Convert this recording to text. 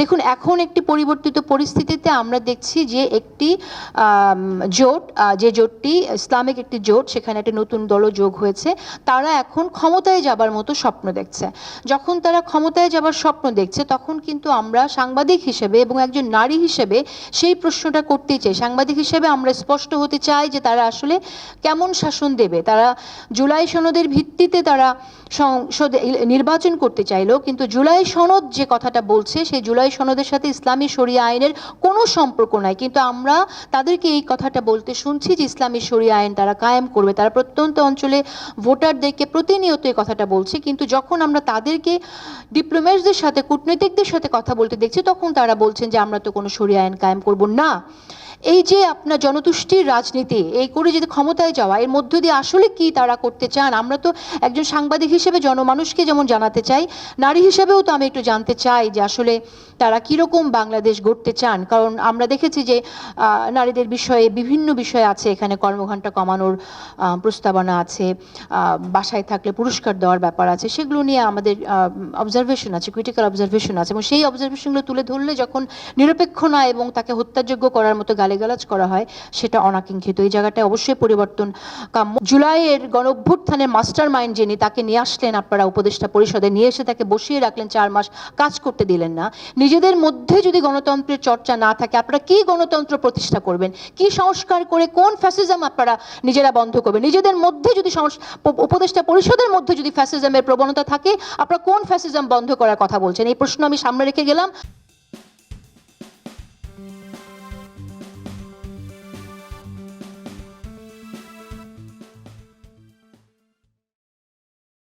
দেখুন, এখন একটি পরিবর্তিত পরিস্থিতিতে আমরা দেখছি যে একটি জোট, যে জোটটি ইসলামিক একটি জোট, সেখানে একটা নতুন দলও যোগ হয়েছে। তারা এখন ক্ষমতায় যাবার মতো স্বপ্ন দেখছে। যখন তারা ক্ষমতায় যাবার স্বপ্ন দেখছে, তখন কিন্তু আমরা সাংবাদিক হিসেবে এবং একজন নারী হিসেবে সেই প্রশ্নটা করতেই চাই। সাংবাদিক হিসেবে আমরা স্পষ্ট হতে চাই যে তারা আসলে কেমন শাসন দেবে। তারা জুলাই সনদের ভিত্তিতে তারা সংসদে নির্বাচন করতে চাইলো, কিন্তু জুলাই সনদ যে কথাটা বলছে, সেই জুলাই সনদের সাথে ইসলামী শরিয়া আইনের কোনো সম্পর্ক নাই। কিন্তু আমরা তাদেরকে এই কথাটা বলতে শুনছি যে ইসলামী শরিয়া আইন তারা কায়েম করবে। তারা প্রত্যন্ত অঞ্চলে ভোটারদেরকে প্রতিনিয়ত এই কথাটা বলছে, কিন্তু যখন আমরা তাদেরকে ডিপ্লোম্যাটসদের সাথে, কূটনীতিকদের সাথে কথা বলতে দেখছি, তখন তারা বলছেন যে আমরা তো কোনো শরিয়া আইন কায়েম করব না। এই যে আপনার জনতুষ্টির রাজনীতি, এই করে যদি ক্ষমতায় যাওয়া, এর মধ্য দিয়ে আসলে কি তারা করতে চান? আমরা তো একজন সাংবাদিক হিসেবে জনমানুষকে যেমন জানাতে চাই, নারী হিসেবেও তো আমি একটু জানতে চাই যে আসলে তারা কীরকম বাংলাদেশ গড়তে চান। কারণ আমরা দেখেছি যে নারীদের বিষয়ে বিভিন্ন বিষয় আছে, এখানে কর্মঘণ্টা কমানোর প্রস্তাবনা আছে, বাসায় থাকলে পুরস্কার দেওয়ার ব্যাপার আছে, সেগুলো নিয়ে আমাদের অবজারভেশন আছে, ক্রিটিক্যাল অবজারভেশন আছে। এবং সেই অবজারভেশনগুলো তুলে ধরলে যখন নিরপেক্ষ নয় এবং তাকে হত্যাযোগ্য করার মতো গালিগালাজ করা হয়, সেটা অনাকাঙ্ক্ষিত। এই জায়গাটায় অবশ্যই পরিবর্তন কাম্য। জুলাইয়ের গণঅভ্যুত্থানের মাস্টার মাইন্ড যিনি, তাকে নিয়ে আসলেন আপনারা উপদেষ্টা পরিষদে, নিয়ে এসে তাকে বসিয়ে রাখলেন, 4 মাস কাজ করতে দিলেন না। নিজেদের মধ্যে যদি গণতন্ত্রের চর্চা না থাকে, আপনারা কি গণতন্ত্র প্রতিষ্ঠা করবেন? কি সংস্কার করে কোন ফ্যাসিজম আপনারা নিজেরা বন্ধ করবেন? নিজেদের মধ্যে যদি উপদেষ্টা পরিষদের মধ্যে যদি ফ্যাসিজমের প্রবণতা থাকে, আপনারা কোন ফ্যাসিজম বন্ধ করার কথা বলছেন? এই প্রশ্ন আমি সামনে রেখে গেলাম।